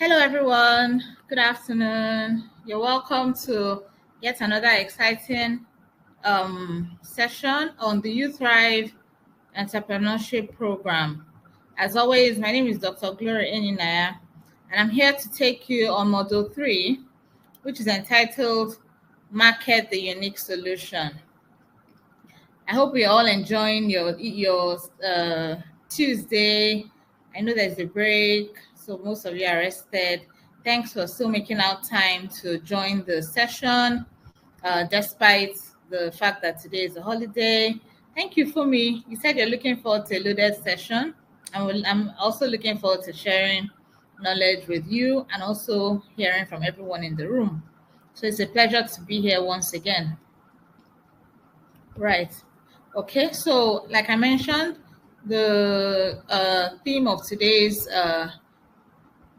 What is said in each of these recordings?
Hello, everyone. Good afternoon. You're welcome to yet another exciting session on the YouThrive Entrepreneurship Program. As always, my name is Dr. Gloria Eninaya, and I'm here to take you on Module 3, which is entitled Market the Unique Solution. I hope we're all enjoying your Tuesday. I know there's a break, so most of you are rested. Thanks for still making out time to join the session, despite the fact that today is a holiday. Thank you, Fumi. You said you're looking forward to a loaded session. I'm also looking forward to sharing knowledge with you and also hearing from everyone in the room. So it's a pleasure to be here once again. Right. Okay, so like I mentioned, the theme of today's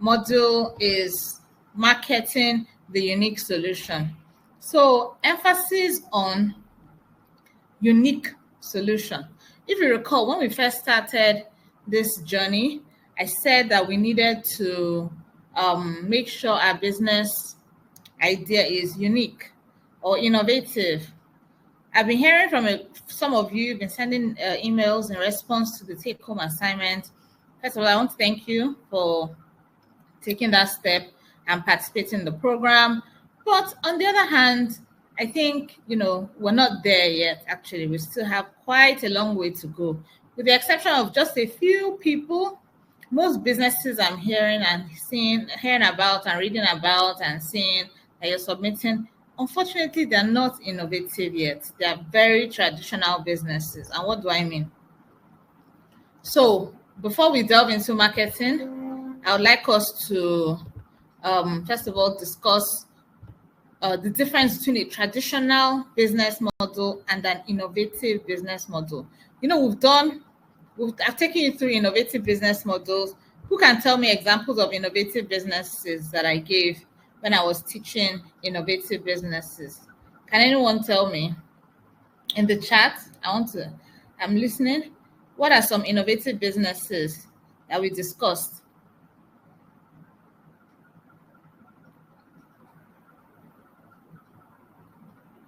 module is marketing the unique solution. So emphasis on unique solution. If you recall, when we first started this journey, I said that we needed to make sure our business idea is unique or innovative. I've been hearing from some of you, been sending emails in response to the take-home assignment. First of all, I want to thank you for taking that step and participating in the program. But on the other hand, I think, we're not there yet, actually. We still have quite a long way to go. With the exception of just a few people, most businesses I'm hearing about and reading about and seeing that you're submitting, unfortunately, they're not innovative yet. They're very traditional businesses. And what do I mean? So before we delve into marketing, I would like us to, first of all, discuss the difference between a traditional business model and an innovative business model. I've taken you through innovative business models. Who can tell me examples of innovative businesses that I gave when I was teaching innovative businesses? Can anyone tell me? In the chat, I'm listening. What are some innovative businesses that we discussed?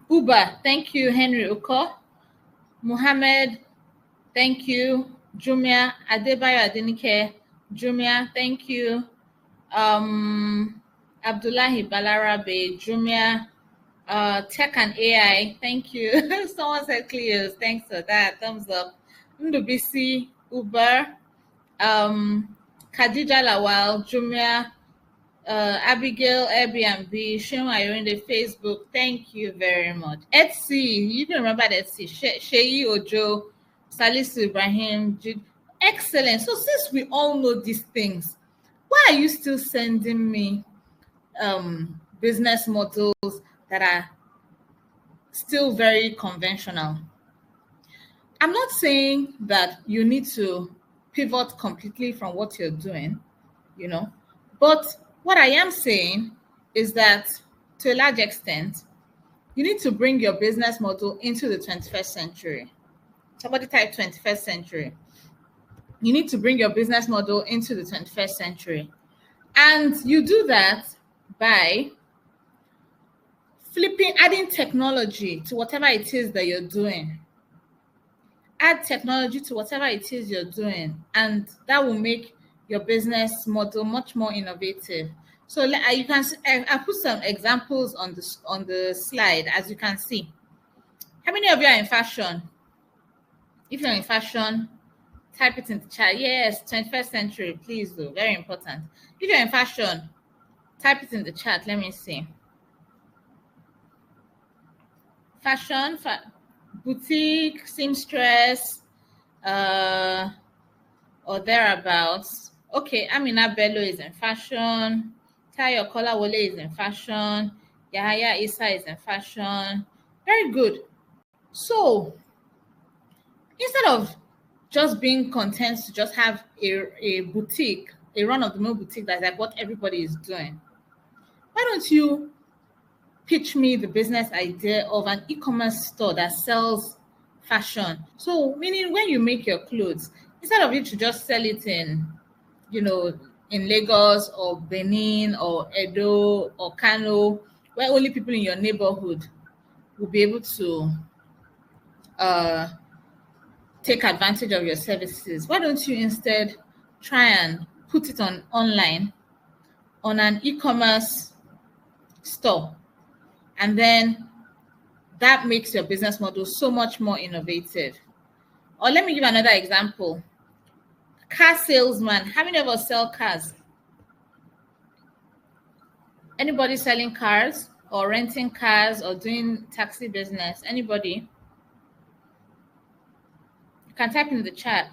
Uber, thank you, Henry Uko. Muhammad, thank you. Jumia, Adebayo Adenike, Jumia, thank you. Abdullahi Balarabe, Jumia, Tech and AI, thank you. Someone said Cleos, thanks for that. Thumbs up. Ndubisi, Uber, Khadija Lawal, Jumia, Abigail, Airbnb, Shema Ayorinde, Facebook, thank you very much. Etsy, you can remember Etsy, Sheyi Ojo, Salisu Ibrahim, excellent. So since we all know these things, why are you still sending me business models that are still very conventional? I'm not saying that you need to pivot completely from what you're doing, but what I am saying is that to a large extent, you need to bring your business model into the 21st century. Somebody type 21st century. You need to bring your business model into the 21st century. And you do that by adding technology to whatever it is that you're doing. Add technology to whatever it is you're doing, and that will make your business model much more innovative. So you can see, I put some examples on the slide, as you can see. How many of you are in fashion? If you're in fashion, type it in the chat. Yes, 21st century, please do. Very important. If you're in fashion, type it in the chat. Let me see. Fashion, boutique, seamstress, or thereabouts. Okay, Amina Bello is in fashion. Tayo Kolawole is in fashion. Yahaya Isa is in fashion. Very good. So instead of just being content to just have a boutique, a run-of-the-mill boutique that's like what everybody is doing, why don't you pitch me the business idea of an e-commerce store that sells fashion? So meaning when you make your clothes, instead of you to just sell it in in Lagos or Benin or Edo or Kano, where only people in your neighborhood will be able to take advantage of your services. Why don't you instead try and put it on online on an e-commerce store, and then that makes your business model so much more innovative. Or let me give another example. Car salesman. How many of us sell cars? Anybody selling cars or renting cars or doing taxi business? Anybody? You can type in the chat.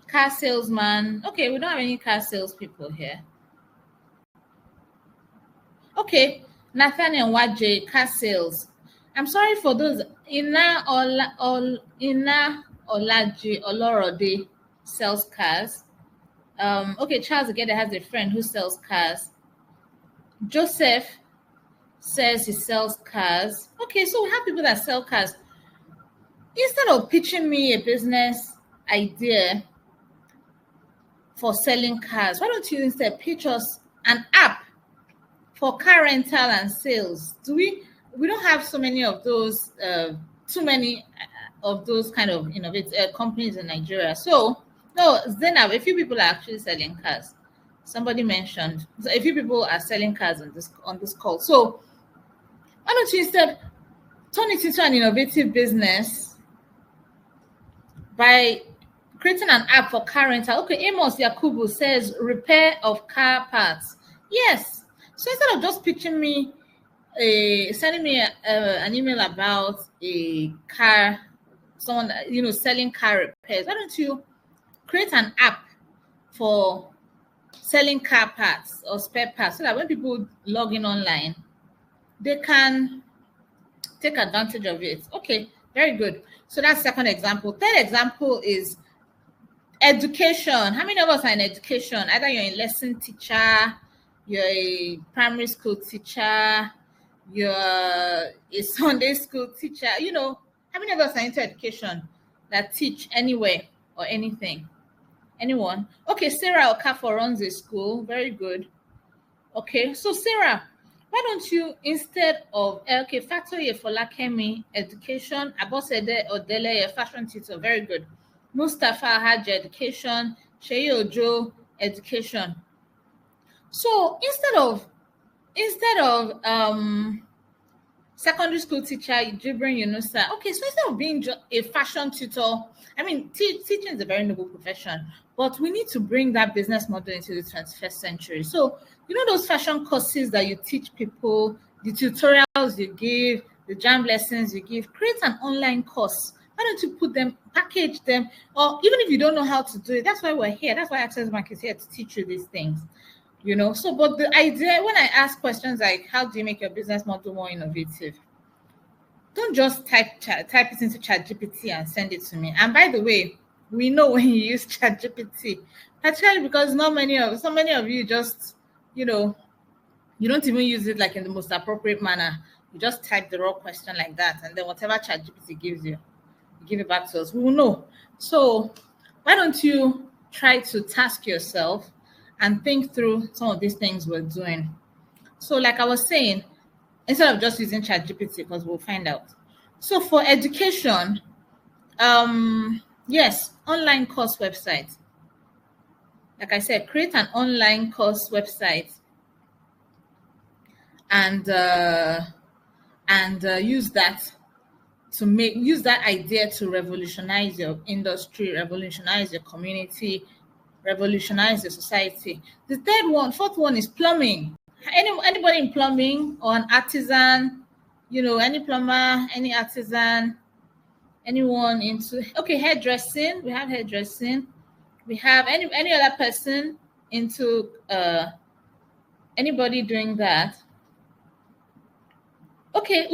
Car salesman. Okay, we don't have any car salespeople here. Okay, Nathaniel Waje, car sales. I'm sorry for those. Ina Olaji Olorode sells cars. Okay, Charles Agede has a friend who sells cars. Joseph says he sells cars. Okay, so we have people that sell cars. Instead of pitching me a business idea for selling cars, why don't you instead pitch us an app for car rental and sales? We don't have so many of those, too many of those kind of innovative companies in Nigeria. So no, Zainab, a few people are actually selling cars. Somebody mentioned, so a few people are selling cars on this call. So why don't you instead turn it into an innovative business by creating an app for car rental? Okay, Amos Yakubu says repair of car parts. Yes. So instead of just pitching me, sending me an email about a car, someone selling car repairs, why don't you create an app for selling car parts or spare parts, so that when people log in online, they can take advantage of it. Okay, very good. So that's second example. Third example is education. How many of us are in education? Either you're a lesson teacher, you're a primary school teacher, you're a Sunday school teacher. How many of us are into education that teach anywhere or anything? Anyone? Okay, Sarah Okafor runs a school. Very good. Okay, so Sarah, why don't you, instead of Fatoye Folakemi, education, Abosede Odele, fashion tutor, very good. Mustafa Hajj, education, Sheyi Ojo, education. So instead of secondary school teacher Jibrin Yunusa, okay, so instead of being a fashion tutor, I mean, teaching is a very noble profession, but we need to bring that business model into the 21st century. So those fashion courses that you teach people, the tutorials you give, the jam lessons you give, create an online course. Why don't you put them, package them, or even if you don't know how to do it, that's why we're here. That's why Access Bank is here to teach you these things. So, but the idea, when I ask questions like, how do you make your business model more innovative? Don't just type it into ChatGPT and send it to me. And by the way, we know when you use ChatGPT, particularly because so many of you just, you don't even use it like in the most appropriate manner. You just type the raw question like that, and then whatever ChatGPT gives you, you give it back to us. We will know. So why don't you try to task yourself and think through some of these things we're doing? So like I was saying, instead of just using ChatGPT, because we'll find out. So for education, yes, online course website. Like I said, create an online course website and use that idea to revolutionize your industry, revolutionize your community, revolutionize your society. The fourth one is plumbing. Anybody in plumbing, or an artisan, any plumber, any artisan, anyone into hairdressing. We have hairdressing. We have any other person into anybody doing that. Okay,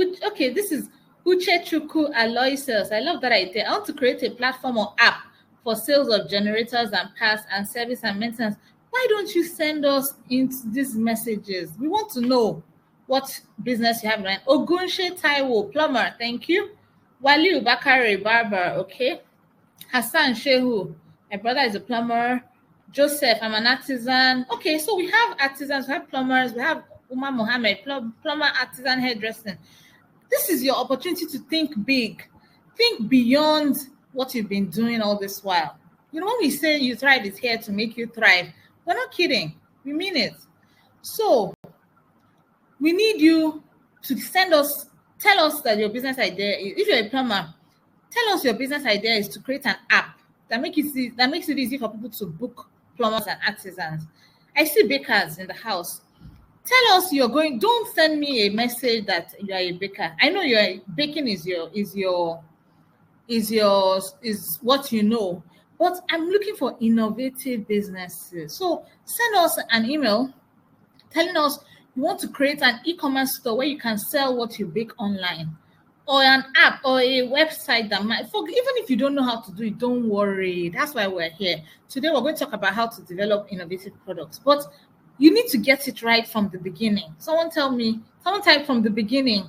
this is Uche Chuku Aloysius. I love that idea. I want to create a platform or app for sales of generators and parts and service and maintenance. Why don't you send us into these messages? We want to know what business you have in mind. Ogunshe Taiwo, plumber, thank you. Waliu Bakare, barber, okay. Hassan Shehu, My brother is a plumber. Joseph, I'm an artisan. Okay, so we have artisans, we have plumbers, we have Umar Mohammed, plumber, artisan, hairdressing. This is your opportunity to think big. Think beyond what you've been doing all this while. You know, when we say YouThrive is here to make you thrive, we're not kidding. We mean it. So we need you to tell us that your business idea is, if you're a plumber, tell us your business idea is to create an app that makes it easy for people to book plumbers and artisans. I see bakers in the house. Tell us don't send me a message that you are a baker. I know baking is what you know, but I'm looking for innovative businesses. So send us an email telling us you want to create an e-commerce store where you can sell what you bake online, or an app or a website that might, even if you don't know how to do it, don't worry. That's why we're here. Today, we're going to talk about how to develop innovative products, but you need to get it right from the beginning. Someone type from the beginning.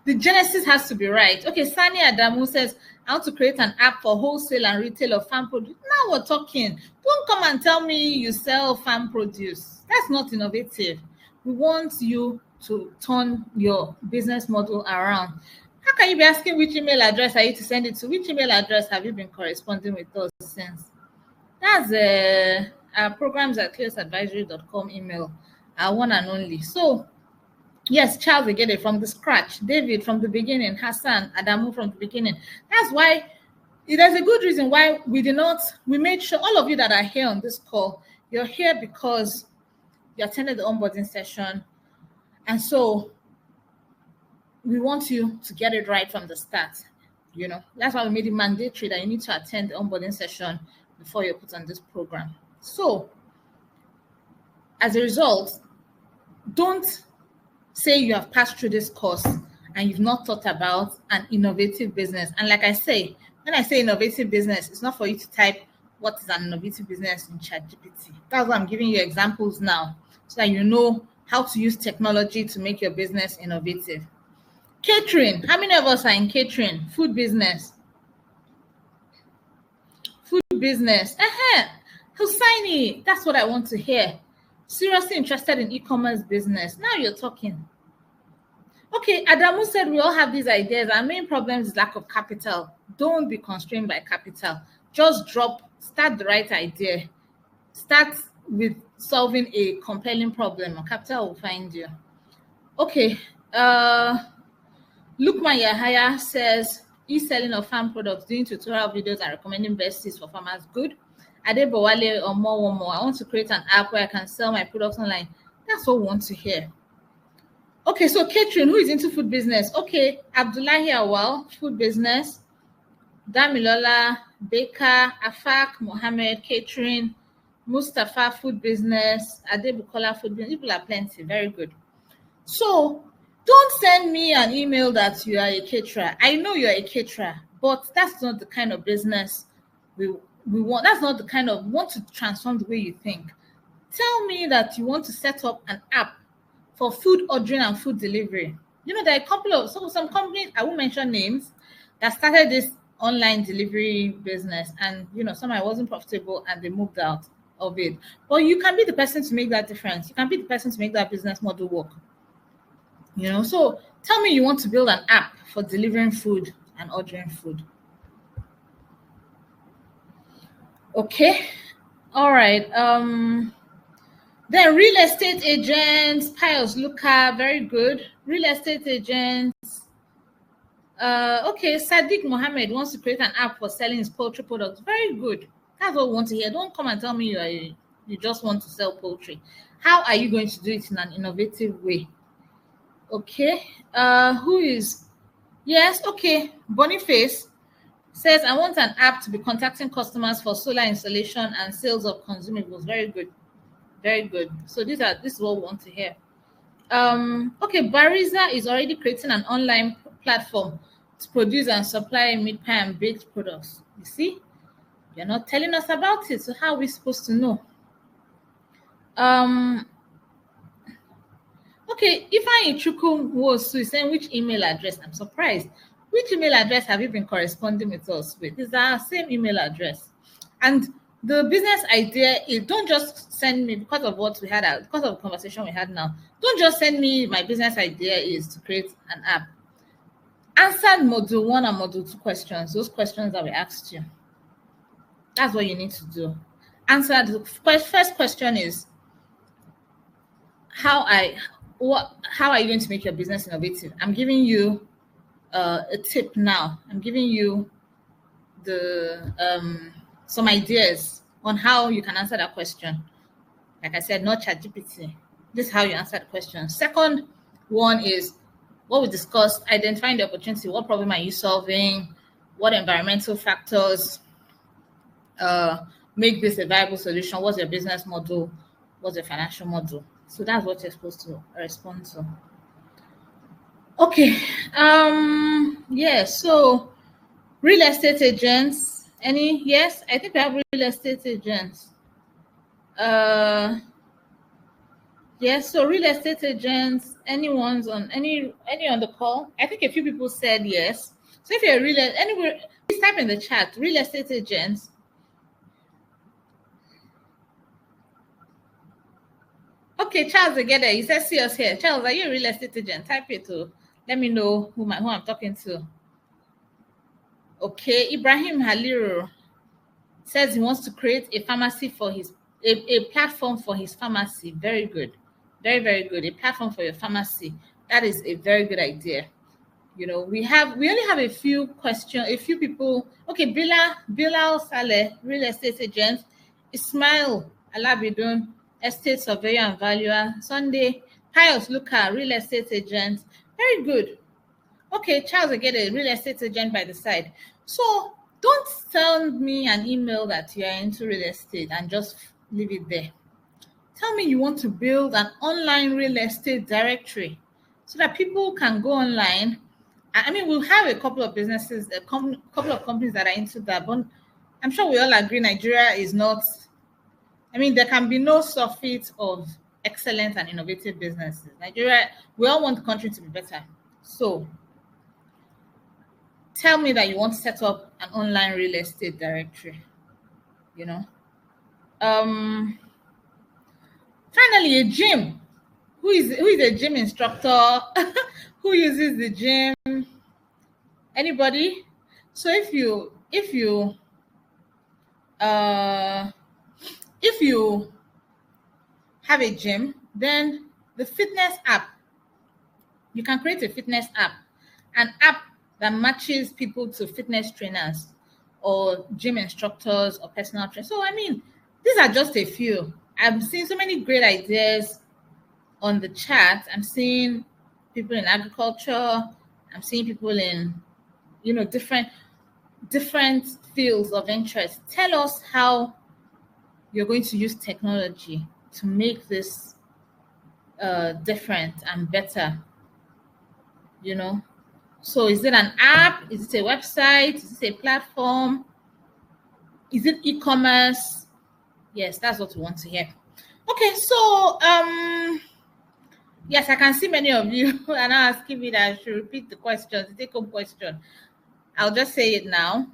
The genesis has to be right. Okay, Sani Adamu says, I want to create an app for wholesale and retail of farm produce. Now we're talking. Don't come and tell me you sell farm produce. That's not innovative. We want you to turn your business model around. How can you be asking which email address are you to send it to? Which email address have you been corresponding with us since? That's our programs@cleosadvisory.com email, our one and only. So yes, Charles, we get it from the scratch. David from the beginning. Hassan, Adamu from the beginning. That's why there's a good reason why we made sure all of you that are here on this call, you're here because you attended the onboarding session. And so we want you to get it right from the start. You know, that's why we made it mandatory that you need to attend the onboarding session before you're put on this program. So as a result, don't say you have passed through this course and you've not thought about an innovative business. And like I say, when I say innovative business, it's not for you to type what is an innovative business in ChatGPT. That's why I'm giving you examples now so that you know how to use technology to make your business innovative. Catering. How many of us are in catering? Food business. Food business. Hussaini, that's what I want to hear. Seriously interested in e-commerce business. Now you're talking. Okay, Adamu said we all have these ideas. Our main problem is lack of capital. Don't be constrained by capital. Just start the right idea. Start with solving a compelling problem, and capital will find you. Okay, Lukman Yahaya says, e-selling of farm products, doing tutorial videos and recommending besties for farmers. Good. Adebowale or more. I want to create an app where I can sell my products online. That's what we want to hear. Okay, so catering, who is into food business? Okay, Abdullahi Awal, food business. Damilola, baker. Afak, Mohammed, catering. Mustafa, food business. Adebukola, food business. People are plenty. Very good. So don't send me an email that you are a caterer. I know you're a caterer, but that's not the kind of business we want. That's not the kind of, want to transform the way you think. Tell me that you want to set up an app for food ordering and food delivery. You know, there are a couple of some companies, I won't mention names, that started this online delivery business, and you know, somehow it wasn't profitable and they moved out of it. But you can be the person to make that difference. You can be the person to make that business model work. You know, so tell me you want to build an app for delivering food and ordering food. Okay, all right. Then real estate agents, Pius Luca, very good. Real estate agents. Okay, Sadiq Mohammed wants to create an app for selling his poultry products. Very good. That's what we want to hear. Don't come and tell me you just want to sell poultry. How are you going to do it in an innovative way? Okay. Who is? Yes. Okay. Boniface says, I want an app to be contacting customers for solar installation and sales of consumables. Very good. Very good. So this is what we want to hear. Okay, Bariza is already creating an online platform to produce and supply meat pie and baked products. You see, you're not telling us about it. So how are we supposed to know? Okay, Ifeanyi Chukwuwosu is saying which email address? I'm surprised. Which email address have you been corresponding with us with? It's our same email address. And the business idea is, don't just send me, because of what we had, because of the conversation we had now, don't just send me my business idea is to create an app. Answer module 1 and module 2 questions, those questions that we asked you. That's what you need to do. Answer the first question is, how are you going to make your business innovative? I'm giving you a tip now. I'm giving you some ideas on how you can answer that question. Like I said, not ChatGPT. This is how you answer the question. Second one is what we discussed: identifying the opportunity. What problem are you solving? What environmental factors make this a viable solution? What's your business model? What's your financial model? So that's what you're supposed to respond to. Okay. Yeah. So real estate agents. Any? Yes, I think we have real estate agents. Yes. So real estate agents. Anyone's on any on the call? I think a few people said yes. So if you're anywhere, please type in the chat. Real estate agents. Okay, Charles, again, he says see us here. Charles, are you a real estate agent? Type it to let me know who I'm talking to. Okay, Ibrahim Haliru says he wants to create a pharmacy for a platform for his pharmacy. Very good. Very, very good. A platform for your pharmacy. That is a very good idea. You know, we only have a few questions, a few people. Okay, Bilal Saleh, real estate agent. Ismail Alabidun, estate surveyor and valuer. Sunday, Pius Luca, real estate agent. Very good. Okay, Charles, again, a real estate agent by the side. So don't send me an email that you're into real estate and just leave it there. Tell me you want to build an online real estate directory so that people can go online. I mean, we'll have a couple of businesses, a couple of companies that are into that, but I'm sure we all agree Nigeria is not, I mean, there can be no surfeit of excellent and innovative businesses. Nigeria, we all want the country to be better. So tell me that you want to set up an online real estate directory, you know. Finally, a gym. Who is a gym instructor? Who uses the gym? Anybody? So if you have a gym, then the fitness app, you can create a fitness app, an app that matches people to fitness trainers or gym instructors or personal trainers. So I mean, these are just a few. I'm seeing so many great ideas on the chat. I'm seeing people in agriculture. I'm seeing people in, you know, different fields of interest. Tell us how you're going to use technology to make this different and better, you know. So is it an app? Is it a website? Is it a platform? Is it e-commerce? Yes, that's what we want to hear. Okay, so yes, I can see many of you are now asking me that I should repeat the question, the take-home question. I'll just say it now.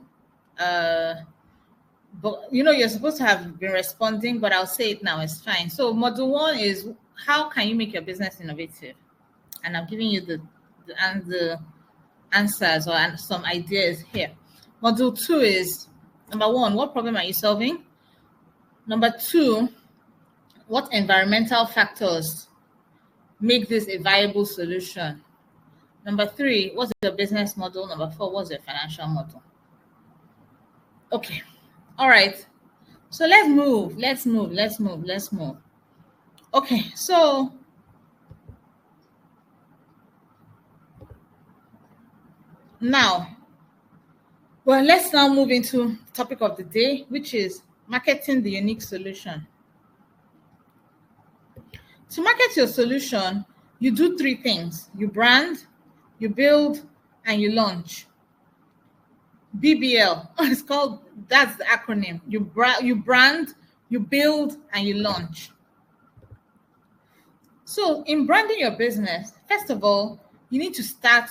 But you know, you're supposed to have been responding, but I'll say it now. It's fine. So module 1 is how can you make your business innovative? And I'm giving you the answers or some ideas here. Module 2 is number 1, what problem are you solving? Number 2, what environmental factors make this a viable solution? Number 3, what's your business model? Number 4, what's your financial model? Okay. All right. So let's move. Okay. So now, well, let's now move into topic of the day, which is marketing the unique solution. To market your solution, you do 3 things. You brand, you build, and you launch. BBL, it's called, that's the acronym. You brand, you build, and you launch. So in branding your business, first of all, you need to start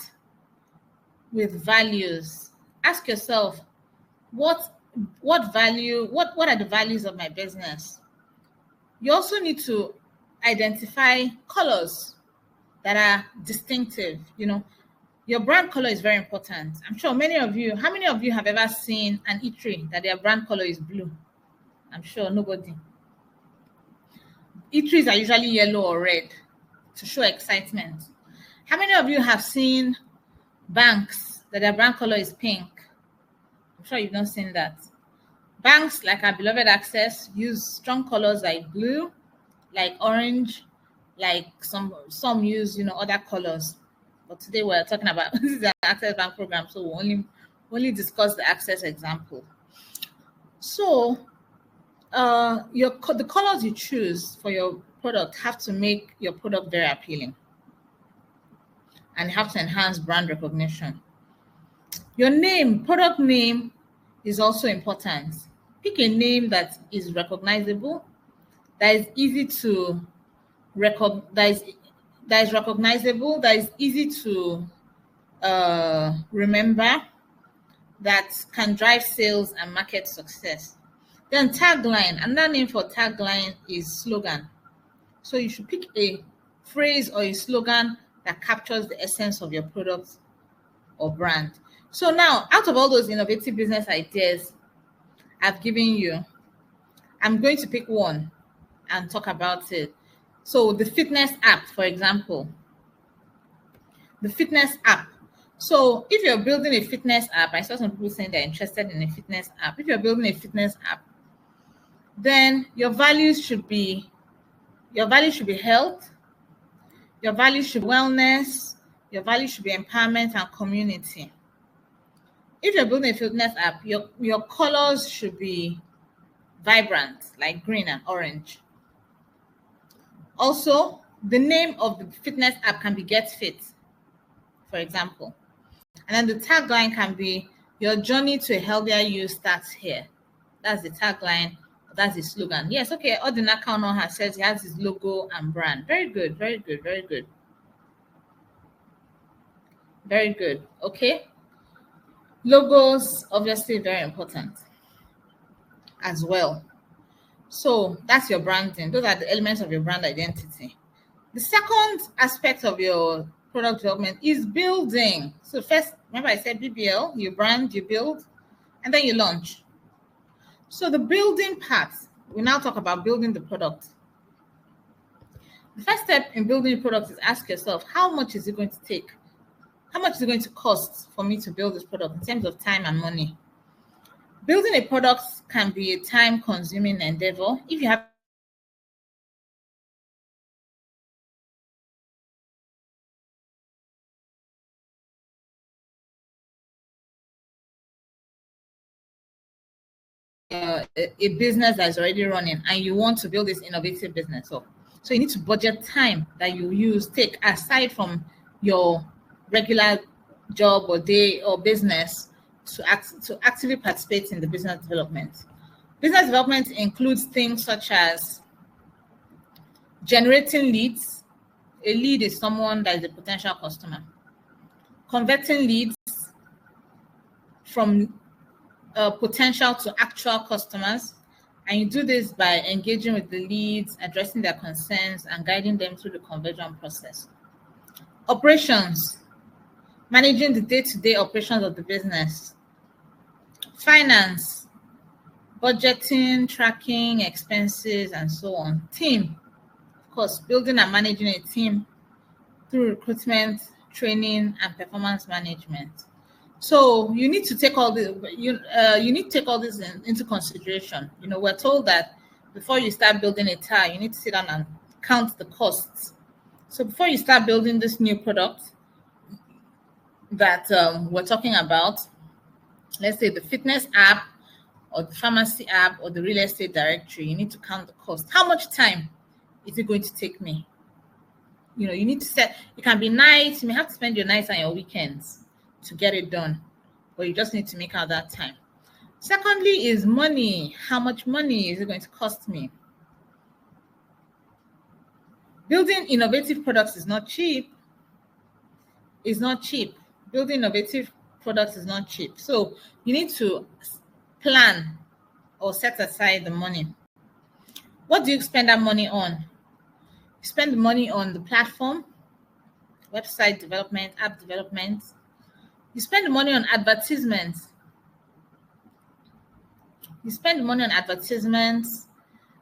with values. Ask yourself, what what are the values of my business? You also need to identify colors that are distinctive. Your brand color is very important. I'm sure how many of you have ever seen an eatery that their brand color is blue? I'm sure nobody. Eateries are usually yellow or red to show excitement. How many of you have seen banks that their brand color is pink? I'm sure you've not seen that. Banks like our beloved Access use strong colors like blue, like orange, like some use other colors. But today we're talking about this is an Access Bank program, so we'll only discuss the Access example. So the colors you choose for your product have to make your product very appealing and have to enhance brand recognition. Your product name is also important. Pick a name that is recognizable, that is easy to that is recognizable, that is easy to remember, that can drive sales and market success. Then tagline. Another name for tagline is slogan. So you should pick a phrase or a slogan that captures the essence of your product or brand. So now, out of all those innovative business ideas I've given you, I'm going to pick one and talk about it. So the fitness app, for example. The fitness app. So if you're building a fitness app, I saw some people saying they're interested in a fitness app. If you're building a fitness app, then your values should be health, your values should be wellness, your values should be empowerment and community. If you're building a fitness app, your colors should be vibrant, like green and orange. Also, the name of the fitness app can be Get Fit, for example. And then the tagline can be, your journey to a healthier you starts here. That's the tagline. That's the slogan. Yes, okay. Odinaka Onoha says he has his logo and brand. Very good, very good, very good. Very good. Okay. Logos, obviously, very important as well. So that's your branding. Those are the elements of your brand identity. The second aspect of your product development is building. So first, remember I said BBL, you brand, you build, and then you launch. So the building part, we now talk about building the product. The first step in building a product is ask yourself, how much is it going to take? How much is it going to cost for me to build this product in terms of time and money? Building a product can be a time-consuming endeavor. If you have a business that is already running and you want to build this innovative business up, so you need to budget time that you take aside from your regular job or day or business to actively participate in the business development. Business development includes things such as generating leads. A lead is someone that is a potential customer. Converting leads from potential to actual customers. And you do this by engaging with the leads, addressing their concerns, and guiding them through the conversion process. Operations, managing the day-to-day operations of the business. Finance, budgeting, tracking expenses, and so on. Team, of course, building and managing a team through recruitment, training, and performance management. So you need to take all this. You need to take all this into consideration. We're told that before you start building a tire, you need to sit down and count the costs. So before you start building this new product that we're talking about, let's say the fitness app or the pharmacy app or the real estate directory, you need to count the cost. How much time is it going to take me? You need to set. It can be nights. You may have to spend your nights and your weekends to get it done, but you just need to make out that time. Secondly is money. How much money is it going to cost me? Building innovative products is not cheap. It's not cheap. Building innovative products is not cheap. So you need to plan or set aside the money. What do you spend that money on? You spend the money on the platform, website development, app development. You spend the money on advertisements. You spend the money on advertisements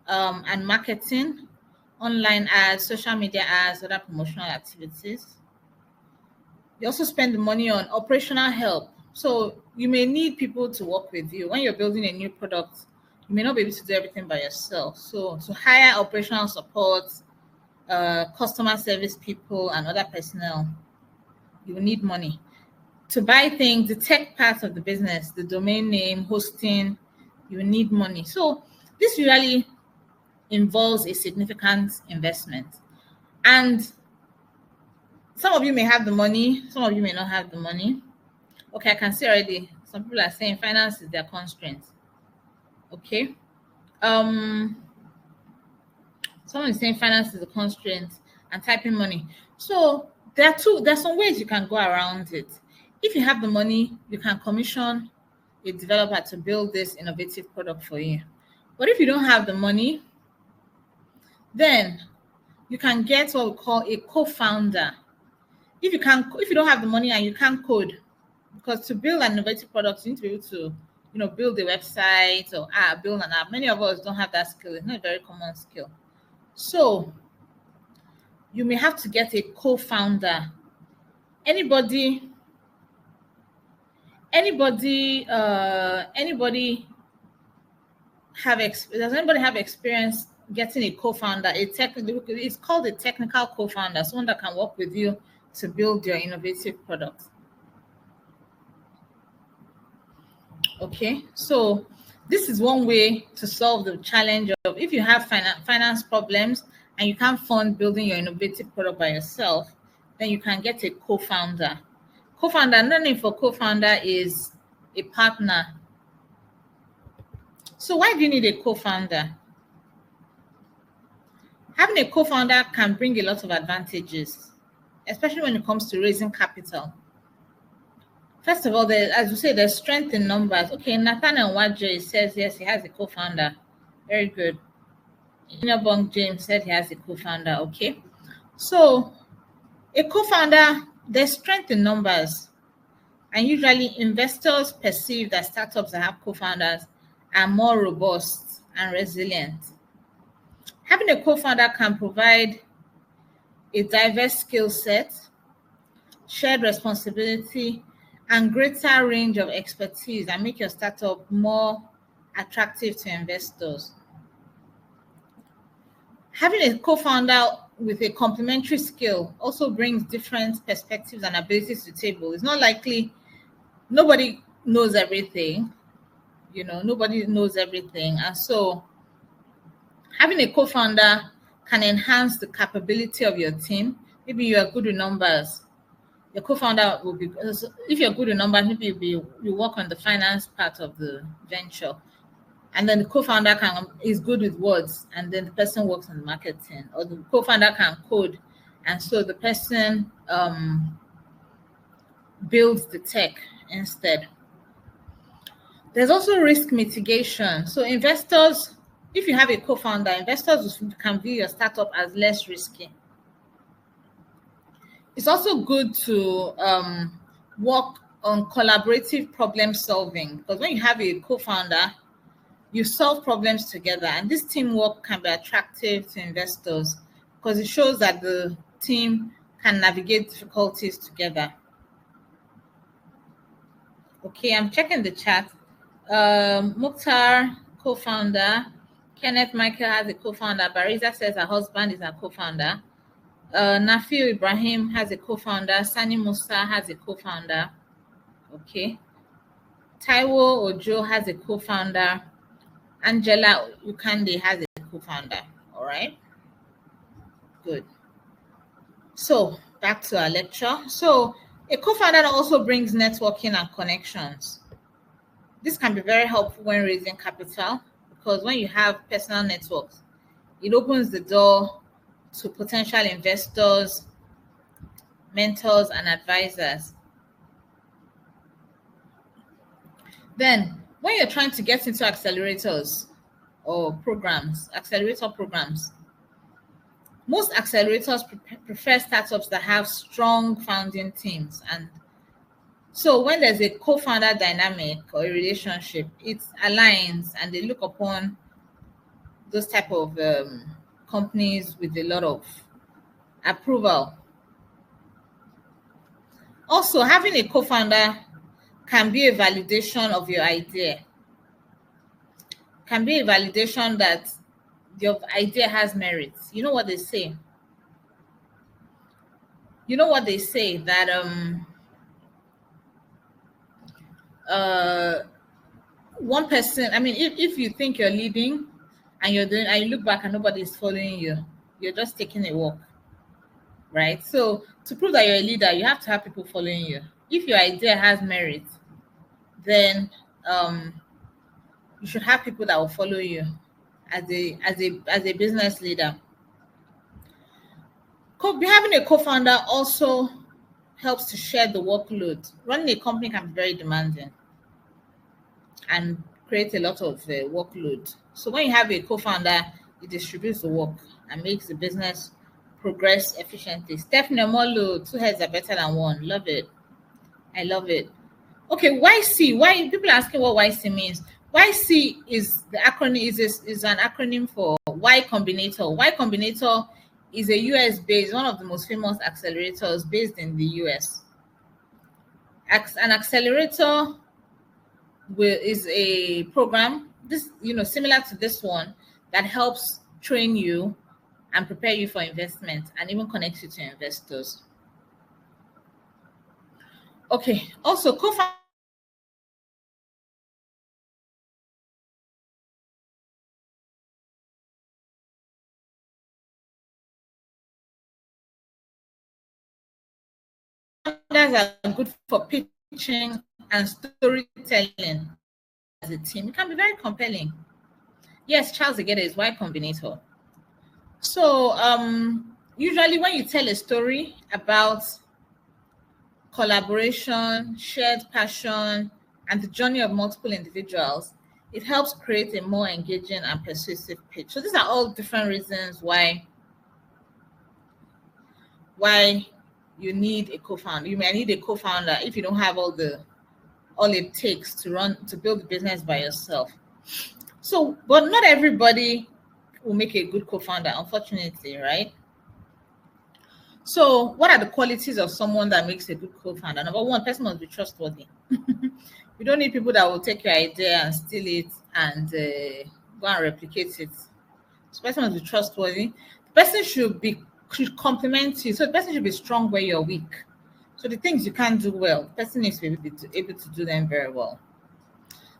and marketing, online ads, social media ads, other promotional activities. You also spend the money on operational help. So you may need people to work with you. When you're building a new product, you may not be able to do everything by yourself. So to hire operational support, customer service people, and other personnel, you will need money. To buy things, the tech part of the business, the domain name, hosting, you need money. So this usually involves a significant investment. And some of you may have the money, some of you may not have the money. Okay, I can see already some people are saying finance is their constraint. Okay. Someone is saying finance is a constraint and typing money. So there's some ways you can go around it. If you have the money, you can commission a developer to build this innovative product for you. But if you don't have the money, then you can get what we call a co-founder. If you don't have the money and you can't code, because to build an innovative product, you need to be able to, build a website or build an app. Many of us don't have that skill. It's not a very common skill. So you may have to get a co-founder. Does anybody have experience getting a co-founder? It's called a technical co-founder, someone that can work with you to build your innovative product. Okay, so this is one way to solve the challenge of if you have finance problems and you can't fund building your innovative product by yourself, then you can get a co-founder. Another name for co-founder is a partner. So why do you need a co-founder? Having a co-founder can bring a lot of advantages, especially when it comes to raising capital. First of all, as you say, there's strength in numbers. Okay, Nathaniel Wadje says yes, he has a co-founder. Very good. Inobong James said he has a co-founder. Okay, so a co-founder, there's strength in numbers, and usually investors perceive that startups that have co-founders are more robust and resilient. Having a co-founder can provide a diverse skill set, shared responsibility, and greater range of expertise and make your startup more attractive to investors. Having a co-founder with a complementary skill also brings different perspectives and abilities to the table. It's not likely nobody knows everything, nobody knows everything. And so having a co-founder can enhance the capability of your team. Maybe you are good with numbers. Your co-founder will be, if you're good with numbers, maybe you work on the finance part of the venture. And then the co-founder is good with words, and then the person works on marketing, or the co-founder can code, and so the person builds the tech instead. There's also risk mitigation. So investors, if you have a co-founder, investors can view your startup as less risky. It's also good to work on collaborative problem solving, because when you have a co-founder, you solve problems together, and this teamwork can be attractive to investors because it shows that the team can navigate difficulties together. Okay, I'm checking the chat. Mukhtar, co-founder. Kenneth Michael has a co-founder. Bariza says her husband is a co-founder. Nafiu Ibrahim has a co-founder. Sani Musa has a co-founder. Okay. Taiwo Ojo has a co-founder. Angela Ukande has a co-founder. All right. Good. So back to our lecture. So a co-founder also brings networking and connections. This can be very helpful when raising capital, because when you have personal networks, it opens the door to potential investors, mentors, and advisors. Then when you're trying to get into accelerators or programs, accelerator programs, most accelerators prefer startups that have strong founding teams. And so when there's a co-founder dynamic or a relationship, it aligns and they look upon those type of companies with a lot of approval. Also, having a co-founder can be a validation of your idea, can be a validation that your idea has merits. You know what they say? You know what they say that uh one person, I mean, if you think you're leading and you're doing and you look back and nobody's following you, you're just taking a walk, right? So to prove that you're a leader, you have to have people following you. If your idea has merit, then you should have people that will follow you as a business leader. Having a co-founder also helps to share the workload. Running a company can be very demanding and create a lot of workload. So when you have a co-founder, it distributes the work and makes the business progress efficiently. Stephanie Omolo, two heads are better than one. Love it. I love it. Okay, YC. Why people are asking what YC means? YC is the acronym is an acronym for Y Combinator. Y Combinator is a US based, one of the most famous accelerators based in the US. An accelerator is a program, this similar to this one, that helps train you and prepare you for investment and even connect you to investors. Okay, also co-founders are good for pitching and storytelling as a team. It can be very compelling. Yes, Charles Egede is Y Combinator. So usually when you tell a story about collaboration, shared passion, and the journey of multiple individuals, it helps create a more engaging and persuasive pitch. So these are all different reasons why you need a co-founder. You may need a co-founder if you don't have all it takes to build the business by yourself. So, but not everybody will make a good co-founder, unfortunately, right? So what are the qualities of someone that makes a good co-founder? Number one, person must be trustworthy. You don't need people that will take your idea and steal it and go and replicate it. So the person must be trustworthy. The person should complement you. So the person should be strong where you're weak. So the things you can't do well, the person needs to be able to do them very well.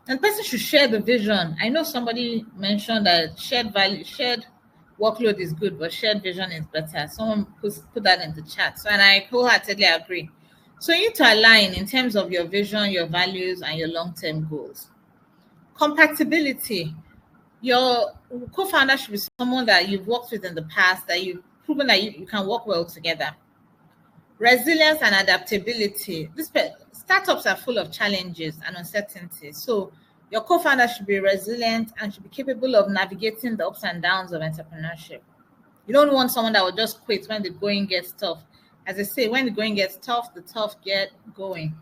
And the person should share the vision. I know somebody mentioned that shared workload is good, but shared vision is better. Someone put that in the chat. So, and I wholeheartedly agree. So you need to align in terms of your vision, your values, and your long-term goals. Compatibility. Your co-founder should be someone that you've worked with in the past, that you've proven that you can work well together. Resilience and adaptability. Startups are full of challenges and uncertainties. So your co-founder should be resilient and should be capable of navigating the ups and downs of entrepreneurship. You don't want someone that will just quit when the going gets tough. As I say, when the going gets tough, the tough get going.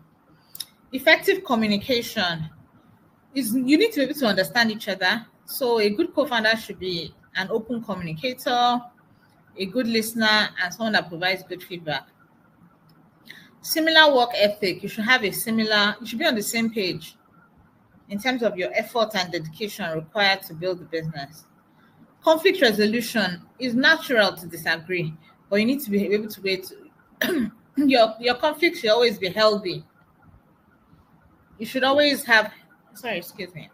Effective communication is you need to be able to understand each other. So a good co-founder should be an open communicator, a good listener, and someone that provides good feedback. Similar work ethic. You should be on the same page in terms of your effort and dedication required to build the business. Conflict resolution is natural to disagree, but you need to be able to wait. Your conflict should always be healthy. You should always have, sorry, excuse me.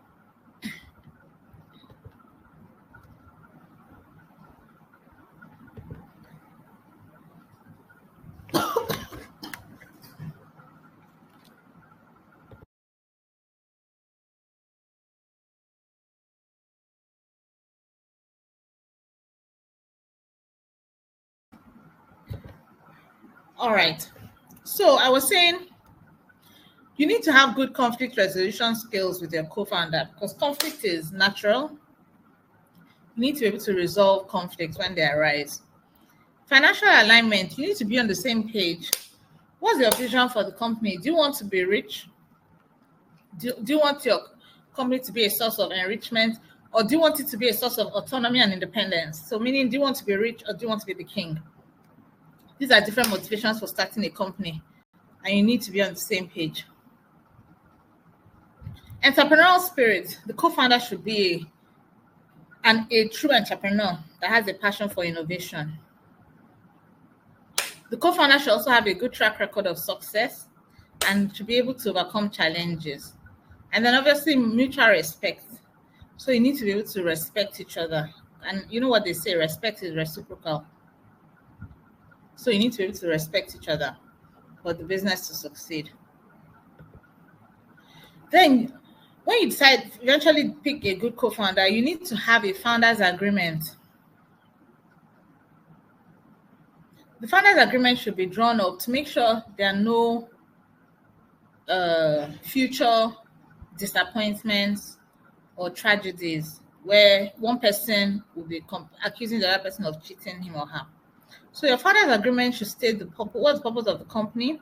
All right. So I was saying You need to have good conflict resolution skills with your co-founder because conflict is natural. You need to be able to resolve conflicts when they arise. Financial alignment, you need to be on the same page. What's your vision for the company? Do you want to be rich? Do you want your company to be a source of enrichment, or do you want it to be a source of autonomy and independence? So meaning, do you want to be rich or do you want to be the king? These are different motivations for starting a company, and you need to be on the same page. Entrepreneurial spirit, the co-founder should be a true entrepreneur that has a passion for innovation. The co-founder should also have a good track record of success and to be able to overcome challenges. And then obviously mutual respect. So you need to be able to respect each other. And you know what they say, respect is reciprocal. So you need to be able to respect each other for the business to succeed. Then when you decide eventually pick a good co-founder, you need to have a founder's agreement. The founder's agreement should be drawn up to make sure there are no future disappointments or tragedies where one person will be accusing the other person of cheating him or her. So your founder's agreement should state what's the purpose of the company,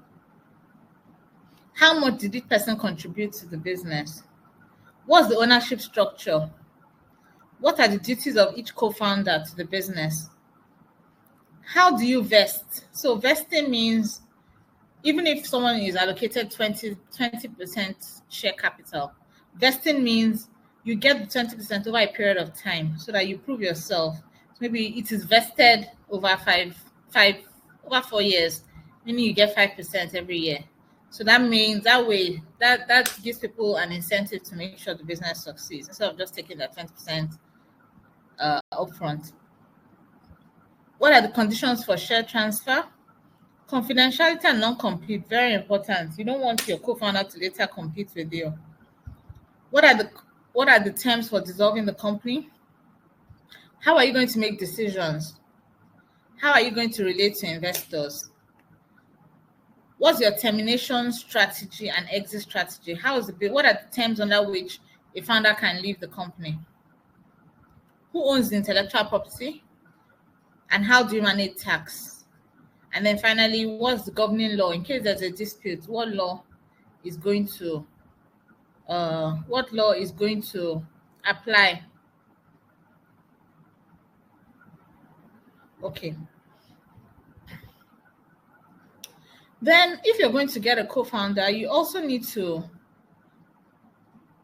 how much did each person contribute to the business, what's the ownership structure, what are the duties of each co-founder to the business, how do you vest? So vesting means even if someone is allocated 20% share capital, vesting means you get the 20% over a period of time so that you prove yourself. So maybe it is vested over over 4 years, meaning you get 5% every year. So that means that gives people an incentive to make sure the business succeeds instead of just taking that 20% upfront. What are the conditions for share transfer? Confidentiality and non-compete, very important. You don't want your co-founder to later compete with you. What are the terms for dissolving the company? How are you going to make decisions? How are you going to relate to investors? What's your termination strategy and exit strategy? What are the terms under which a founder can leave the company? Who owns the intellectual property? And how do you manage tax? And then finally, what's the governing law? In case there's a dispute, what law is going to apply? Okay. Then if you're going to get a co-founder, you also need to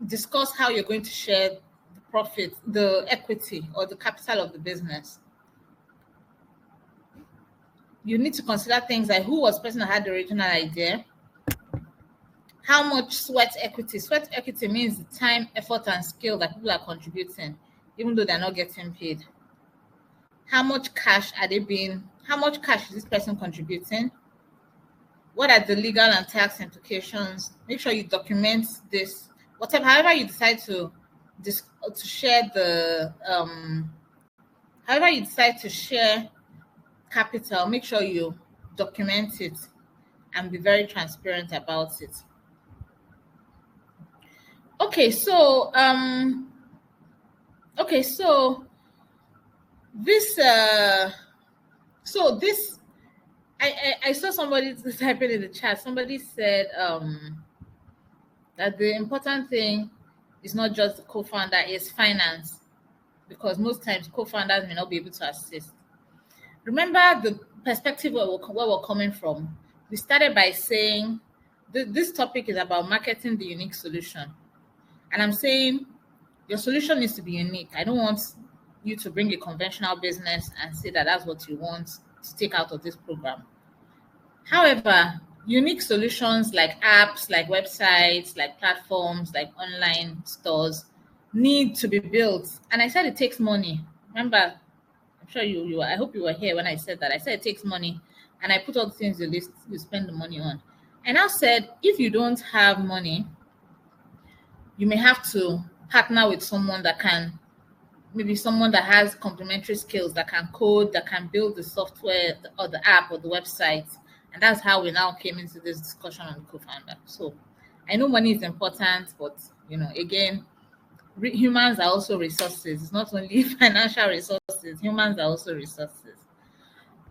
discuss how you're going to share the profit, the equity or the capital of the business. You need to consider things like who was the person that had the original idea, how much sweat equity. Sweat equity means the time, effort, and skill that people are contributing, even though they're not getting paid. How much cash is this person contributing? What are the legal and tax implications? Make sure you document this. However you decide to share capital, make sure you document it and be very transparent about it. Okay, so I saw somebody typing in the chat. Somebody said that the important thing is not just the co-founder, it's finance, because most times co-founders may not be able to assist. Remember the perspective where we're coming from. We started by saying this topic is about marketing the unique solution. And I'm saying your solution needs to be unique. I don't want you to bring a conventional business and say that that's what you want to take out of this program. However, unique solutions like apps, like websites, like platforms, like online stores need to be built. And I said it takes money. Remember, I'm sure I hope you were here when I said that. I said it takes money. And I put all the things you spend the money on. And I said, if you don't have money, you may have to partner with someone that has complementary skills, that can code, that can build the software or the app or the website. And that's how we now came into this discussion on the co-founder. So I know money is important, but again, humans are also resources. It's not only financial resources, humans are also resources.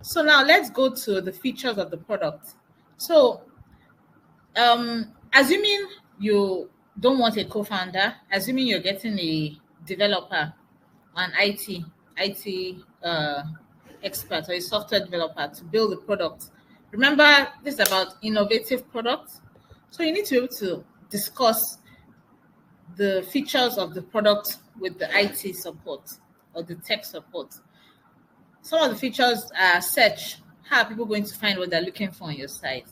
So now let's go to the features of the product. So assuming you don't want a co-founder, assuming you're getting a developer, an IT expert or a software developer to build the product. Remember, this is about innovative products. So you need to be able to discuss the features of the product with the IT support or the tech support. Some of the features are search. How are people going to find what they're looking for on your site?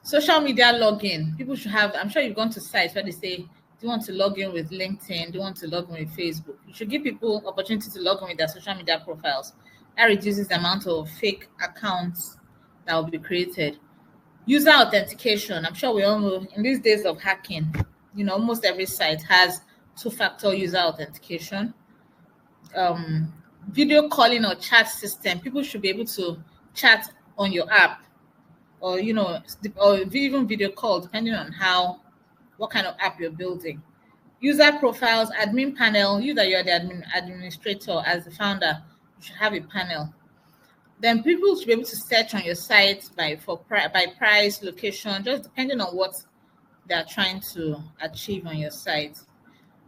Social media login. People should have, I'm sure you've gone to sites where they say, do you want to log in with LinkedIn? Do you want to log in with Facebook? You should give people opportunity to log in with their social media profiles. That reduces the amount of fake accounts that will be created. User authentication. I'm sure we all know in these days of hacking, almost every site has two-factor user authentication. Video calling or chat system. People should be able to chat on your app, or or even video call, depending on what kind of app you're building. User profiles, admin panel. You that you're the administrator as the founder, you should have a panel. Then people should be able to search on your site by price, location, just depending on what they're trying to achieve on your site.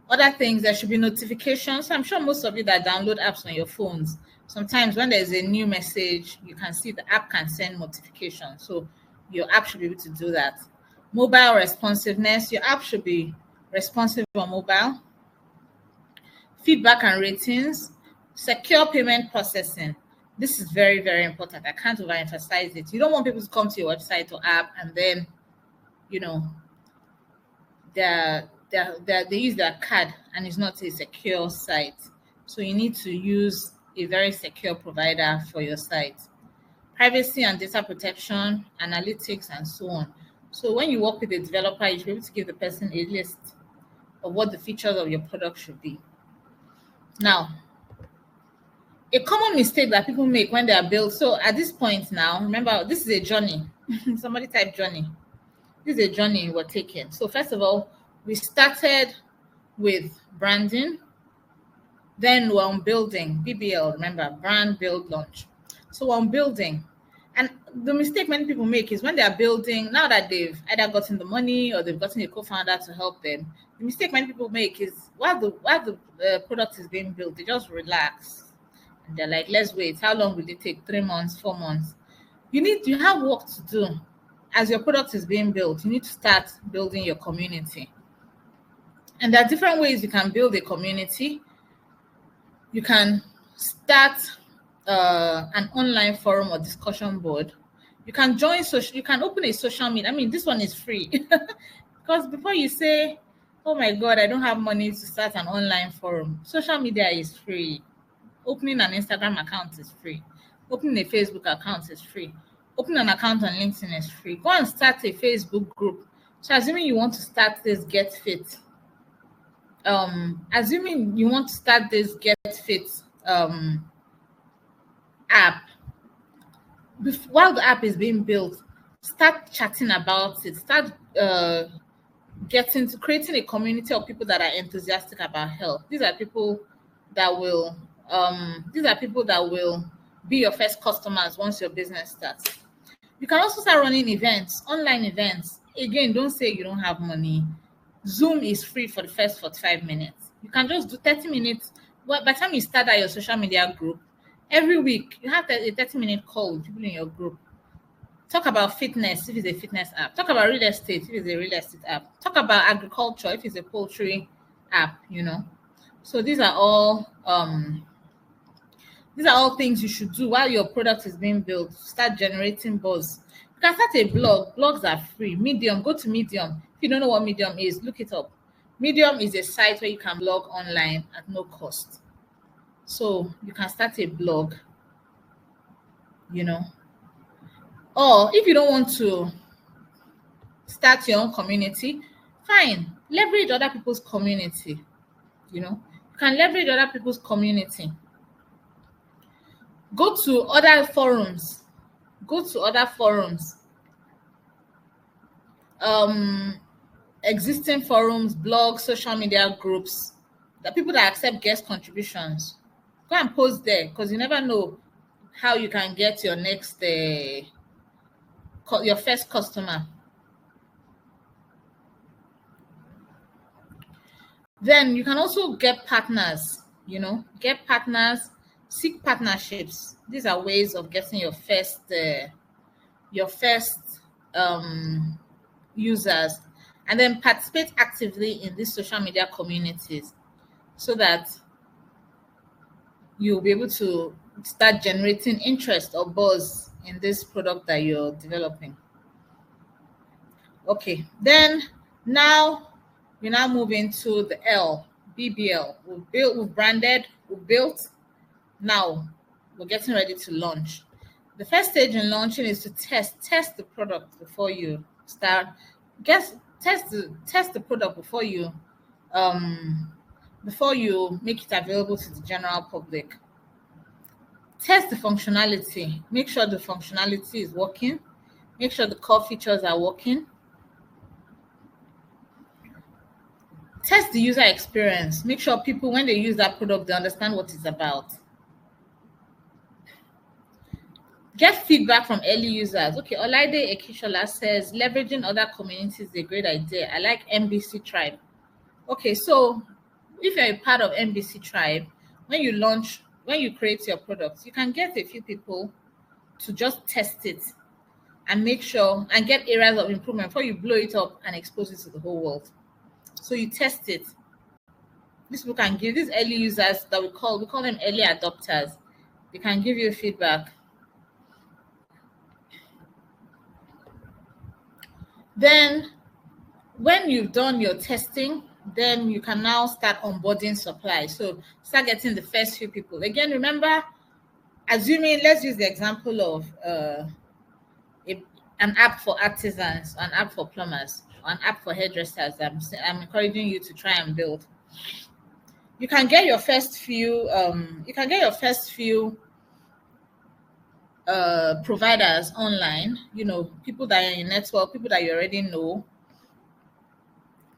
Other things, there should be notifications. I'm sure most of you that download apps on your phones, sometimes when there's a new message, you can see the app can send notifications. So your app should be able to do that. Mobile responsiveness, your app should be responsive on mobile. Feedback and ratings, secure payment processing. This is very, very important. I can't overemphasize it. You don't want people to come to your website or app and then, they use their card and it's not a secure site. So you need to use a very secure provider for your site. Privacy and data protection, analytics, and so on. So when you work with a developer, you should be able to give the person a list of what the features of your product should be. Now, a common mistake that people make when they are built. So at this point now, remember, this is a journey. Somebody type journey. This is a journey we're taking. So first of all, we started with branding. Then we're on building, BBL, remember, brand, build, launch. So we're on building. And the mistake many people make is when they are building, now that they've either gotten the money or they've gotten a co-founder to help them, the mistake many people make is while the product is being built, they just relax. And they're like, let's wait. How long will it take? 3 months, 4 months? You have work to do. As your product is being built, you need to start building your community. And there are different ways you can build a community. You can start an online forum or discussion board. You can you can open a social media. I mean, this one is free. Because before you say, oh my God, I don't have money to start an online forum, social media is free. Opening an Instagram account is free. Opening a Facebook account is free. Opening an account on LinkedIn is free. Go and start a Facebook group. So assuming you want to start this Get Fit, assuming you want to start this Get Fit app, while the app is being built, start chatting about it. Start creating a community of people that are enthusiastic about health. These are people that will be your first customers once your business starts. You can also start running events, online events. Again, don't say you don't have money. Zoom is free for the first 45 minutes. You can just do 30 minutes. Well, by the time you start at your social media group, every week you have a 30-minute call with people in your group. Talk about fitness if it's a fitness app. Talk about real estate if it's a real estate app. Talk about agriculture if it's a poultry app, So these are all things you should do while your product is being built. Start generating buzz. You can start a blog. Blogs are free. Medium, go to Medium. If you don't know what Medium is, look it up. Medium is a site where you can blog online at no cost. So you can start a blog, Or if you don't want to start your own community, fine. Leverage other people's community, You can leverage other people's community. Go to other forums. existing forums, blogs, social media groups, the people that accept guest contributions. Go and post there, because you never know how you can get your next your first customer. Then you can also get partners, get partners, seek partnerships. These are ways of getting your first users, and then participate actively in these social media communities so that you'll be able to start generating interest or buzz in this product that you're developing. Okay, then now we now move into the BBL. We've branded, we've built. Now we're getting ready to launch. The first stage in launching is to test the product before you start. Test the product before you make it available to the general public. Test the functionality. Make sure the functionality is working. Make sure the core features are working. Test the user experience. Make sure people, when they use that product, they understand what it's about. Get feedback from early users. Okay, Olaide Ekishola says, leveraging other communities is a great idea. I like YouThrive. Okay, so if you're a part of YouThrive, when you create your products, you can get a few people to just test it and make sure and get areas of improvement before you blow it up and expose it to the whole world. So you test it. These people can give these early users that we call them early adopters. They can give you feedback. Then when you've done your testing, then you can now start onboarding supply. So start getting the first few people. Again, remember, assuming, let's use the example of an app for artisans, an app for plumbers, an app for hairdressers. I'm encouraging you to try and build. You can get your first few. Providers online. People that are in your network, people that you already know.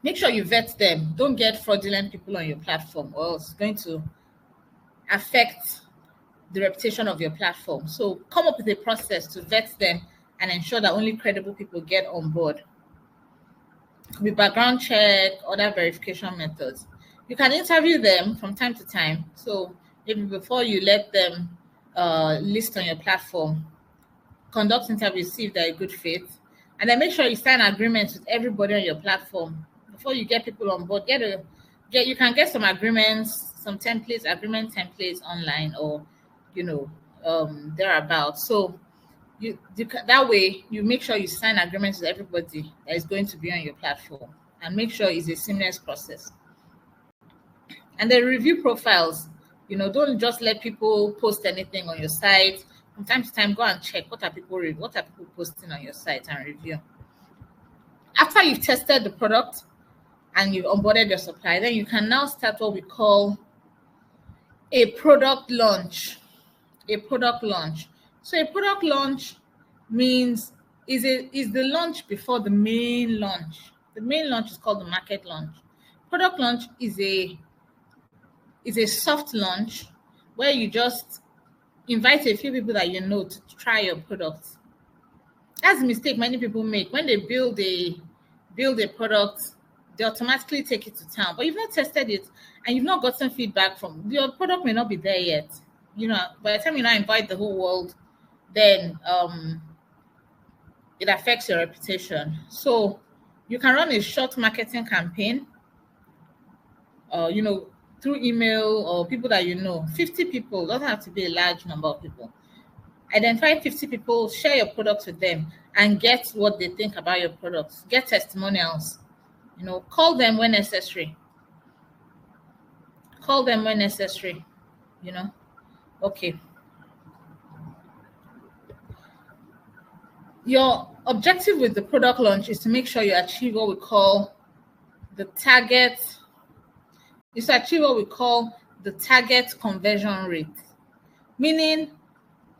Make sure you vet them. Don't get fraudulent people on your platform, or it's going to affect the reputation of your platform. So come up with a process to vet them and ensure that only credible people get on board. It could be background check, other verification methods. You can interview them from time to time. So maybe before you let them list on your platform, conduct interviews, see if they're a good fit, and then make sure you sign agreements with everybody on your platform before you get people on board. You can get some agreements, some agreement templates online, or thereabouts. So that way you make sure you sign agreements with everybody that is going to be on your platform, and make sure it's a seamless process. And then review profiles. Don't just let people post anything on your site. From time to time, go and check what are people posting on your site and review. After you've tested the product and you've onboarded your supply, then you can now start what we call a product launch. So a product launch means is the launch before the main launch. The main launch is called the market launch. Product launch is a soft launch where you just invite a few people that you know to try your product. That's a mistake many people make. When they build a product, they automatically take it to town. But you've not tested it and you've not gotten feedback from your product may not be there yet. By the time you now invite the whole world, then it affects your reputation. So you can run a short marketing campaign, through email or people that 50 people, doesn't have to be a large number of people. Identify 50 people, share your products with them, and get what they think about your products. Get testimonials. Call them when necessary. Okay. Your objective with the product launch is to make sure you achieve what we call the target conversion rate. Meaning,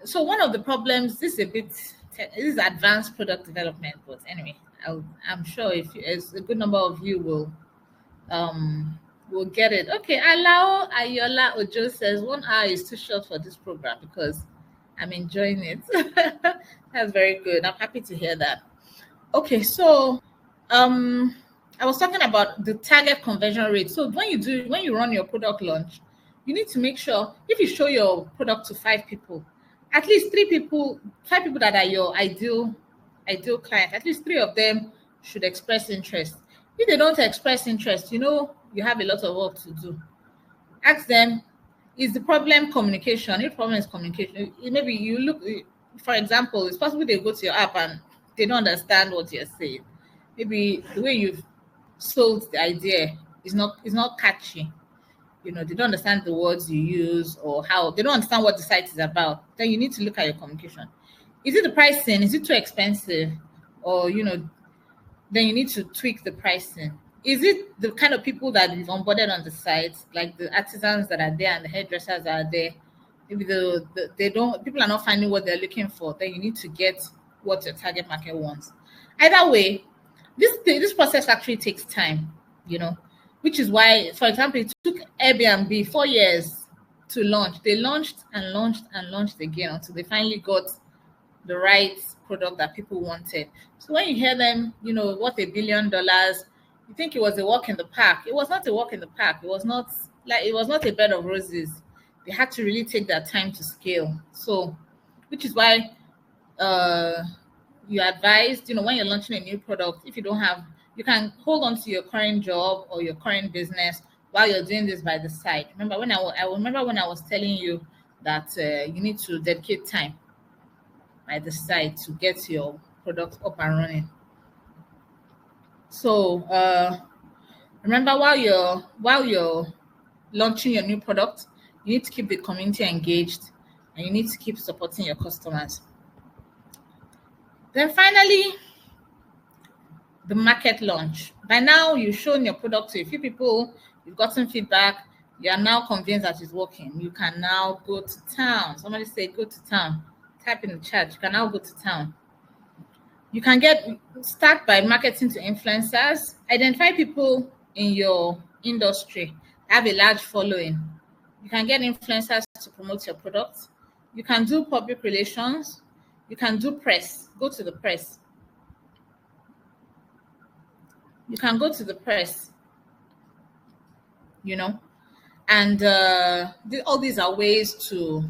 so one of the problems, this is advanced product development, but anyway, I'm sure if as a good number of you will get it. Okay, Alao Ayola Ojo says 1 hour is too short for this program because I'm enjoying it. That's very good. I'm happy to hear that. Okay, so I was talking about the target conversion rate. So when you run your product launch, you need to make sure if you show your product to 5 people, at least 5 people that are your ideal client, at least 3 of them should express interest. If they don't express interest, you have a lot of work to do. Ask them, is the problem communication? If problem is communication, maybe you look, for example, it's possible they go to your app and they don't understand what you're saying. Maybe the way you've sold the idea is not catchy. They don't understand the words you use or how they don't understand what the site is about. Then you need to look at your communication. Is it the pricing? Is it too expensive? Or then you need to tweak the pricing. Is it the kind of people that you've onboarded on the site, like the artisans that are there and the hairdressers that are there? Maybe people are not finding what they're looking for. Then you need to get what your target market wants. Either way, this process actually takes time, which is why, for example, it took Airbnb 4 years to launch. They launched and launched and launched again until they finally got the right product that people wanted. So when you hear them, what $1 billion, you think it was a walk in the park. It was not a walk in the park. It was not a bed of roses. They had to really take their time to scale. So, which is why you advised, when you're launching a new product, if you don't have, you can hold on to your current job or your current business while you're doing this by the side. Remember I remember when I was telling you that you need to dedicate time by the side to get your product up and running. So remember, while you're launching your new product, you need to keep the community engaged and you need to keep supporting your customers. Then finally, the market launch. By now, you've shown your product to a few people, you've gotten feedback, you are now convinced that it's working. You can now go to town. Somebody say go to town. Type in the chat. You can now go to town. You can start by marketing to influencers. Identify people in your industry that have a large following. You can get influencers to promote your product. You can do public relations. You can do press. Go to the press. You can go to the press, and all these are ways to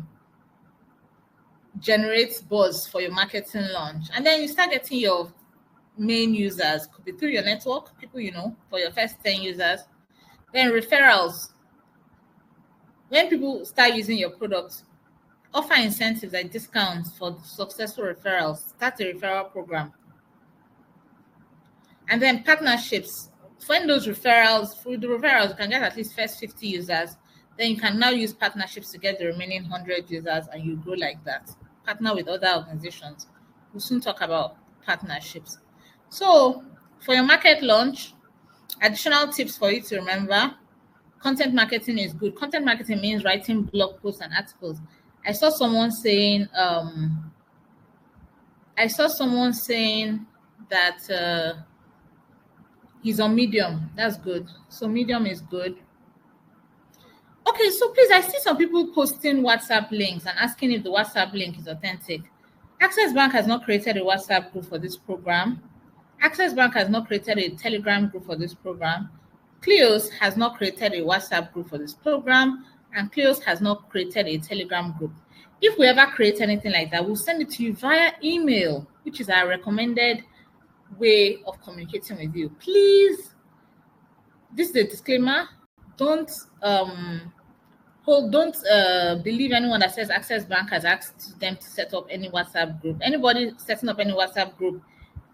generate buzz for your marketing launch. And then you start getting your main users. Could be through your network, people for your first 10 users. Then referrals. When people start using your product, offer incentives like discounts for successful referrals. Start a referral program. And then partnerships. When through the referrals, you can get at least first 50 users. Then you can now use partnerships to get the remaining 100 users, and you grow like that. Partner with other organizations. We'll soon talk about partnerships. So for your market launch, additional tips for you to remember: content marketing is good. Content marketing means writing blog posts and articles. I saw someone saying that he's on Medium. That's good. So Medium is good. Okay, so please, I see some people posting WhatsApp links and asking if the WhatsApp link is authentic. Access Bank has not created a WhatsApp group for this program. Access Bank has not created a Telegram group for this program. Cleos has not created a WhatsApp group for this program, and Cleos has not created a Telegram group. If we ever create anything like that, we'll send it to you via email, which is our recommended way of communicating with you. Please, this is a disclaimer. Don't believe anyone that says Access Bank has asked them to set up any WhatsApp group. Anybody setting up any WhatsApp group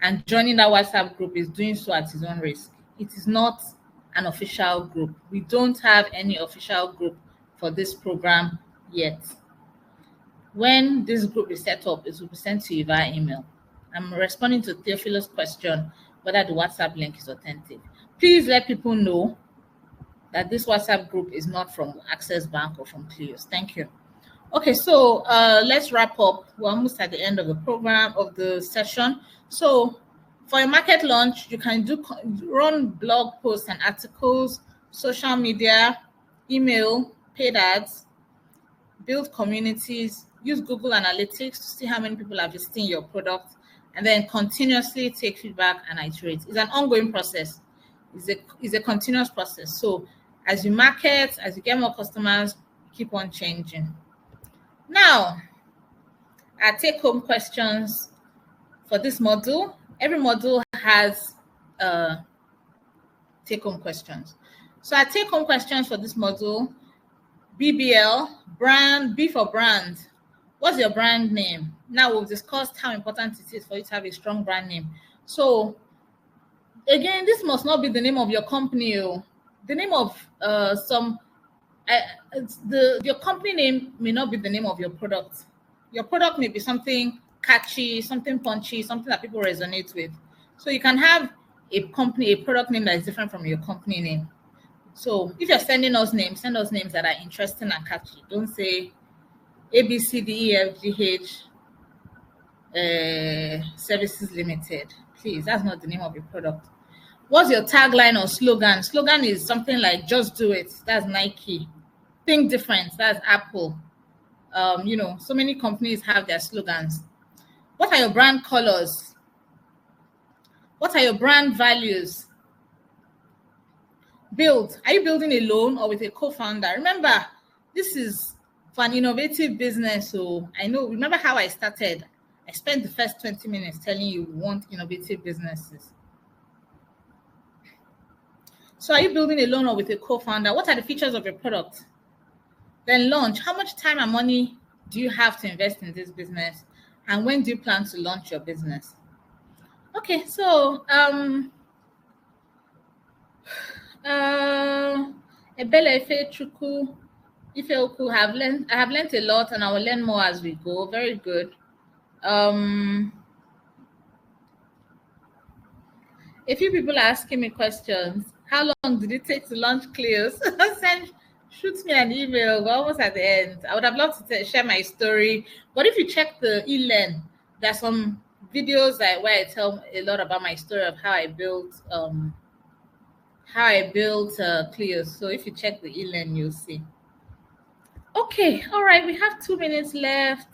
and joining that WhatsApp group is doing so at his own risk. It is not an official group. We don't have any official group for this program yet. When this group is set up, it will be sent to you via email. I'm responding to Theophilo's question whether the WhatsApp link is authentic. Please let people know that this WhatsApp group is not from Access Bank or from Cleos. Thank you. Okay, so let's wrap up. We're almost at the end of the program, of the session. So For a market launch, you can run blog posts and articles, social media, email, paid ads, build communities, use Google Analytics to see how many people are visiting your product, and then continuously take feedback and iterate. It's an ongoing process. It's a continuous process. So as you market, as you get more customers, keep on changing. Now, our take-home questions for this module. Every module has take-home questions. So our take-home questions for this module: BBL, brand, B for brand. What's your brand name? Now we've discussed how important it is for you to have a strong brand name. So again, this must not be the name of your company. The name of your company name may not be the name of your product. Your product may be something catchy, something punchy, something that people resonate with. So you can have a product name that is different from your company name. So if you're sending us names, send us names that are interesting and catchy. Don't say ABCDEFGH Services Limited. Please, that's not the name of your product. What's your tagline or slogan? Slogan is something like "Just do it." That's Nike. Think different. That's Apple. So many companies have their slogans. What are your brand colors? What are your brand values? Build. Are you building alone or with a co-founder? Remember, this is for an innovative business. So remember how I started? I spent the first 20 minutes telling you we want innovative businesses. So are you building alone or with a co-founder? What are the features of your product? Then launch. How much time and money do you have to invest in this business? And when do you plan to launch your business? Okay, so Ebele Ife Chuku, Ife Oku, I have learned a lot, and I will learn more as we go. Very good. A few people are asking me questions. How long did it take to launch Clios? Shoot me an email. We're almost at the end. I would have loved to share my story. But if you check the e-learn, there's some videos where I tell a lot about my story of how I built Clios. So if you check the e-learn, you'll see. Okay, all right. We have 2 minutes left.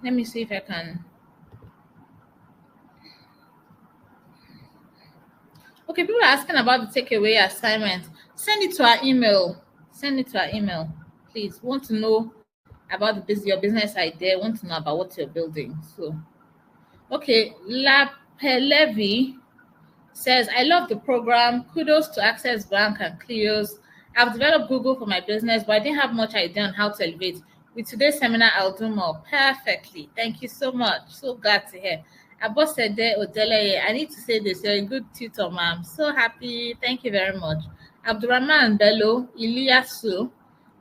Let me see if I can. Okay, people are asking about the takeaway assignment. Send it to our email. Please. Want to know about your business idea. Want to know about what you're building. So, okay, Lapelevi says, I love the program. Kudos to Access Bank and Clios. I've developed Google for my business, but I didn't have much idea on how to elevate. With today's seminar, I'll do more. Perfectly. Thank you so much. So glad to hear. Abosede Odele, I need to say this. You're a good tutor, ma'am. So happy. Thank you very much. Abdurrahman Bello, Iliasu,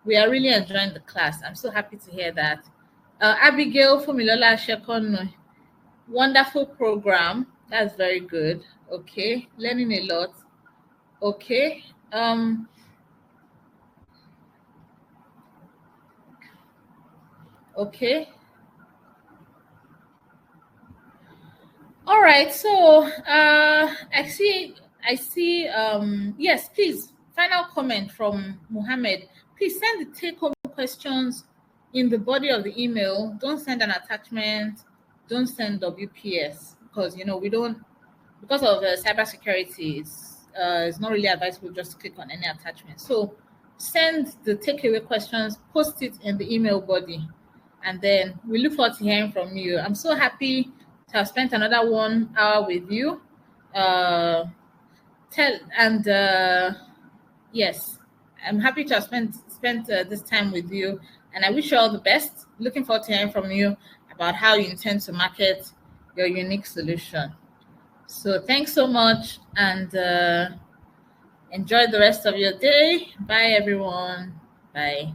we are really enjoying the class. I'm so happy to hear that. Abigail Fumilola Shekono, wonderful program. That's very good. Okay, learning a lot. Okay. Okay. All right. So I see. Yes, please. Final comment from Muhammad. Please send the take-home questions in the body of the email. Don't send an attachment. Don't send WPS because we don't. Because of cybersecurity, it's not really advisable just to click on any attachment. So send the takeaway questions, post it in the email body, and then we look forward to hearing from you. I'm so happy to have spent another 1 hour with you. Yes, I'm happy to have spent this time with you, and I wish you all the best. Looking forward to hearing from you about how you intend to market your unique solution. So thanks so much, and enjoy the rest of your day. Bye, everyone. Bye.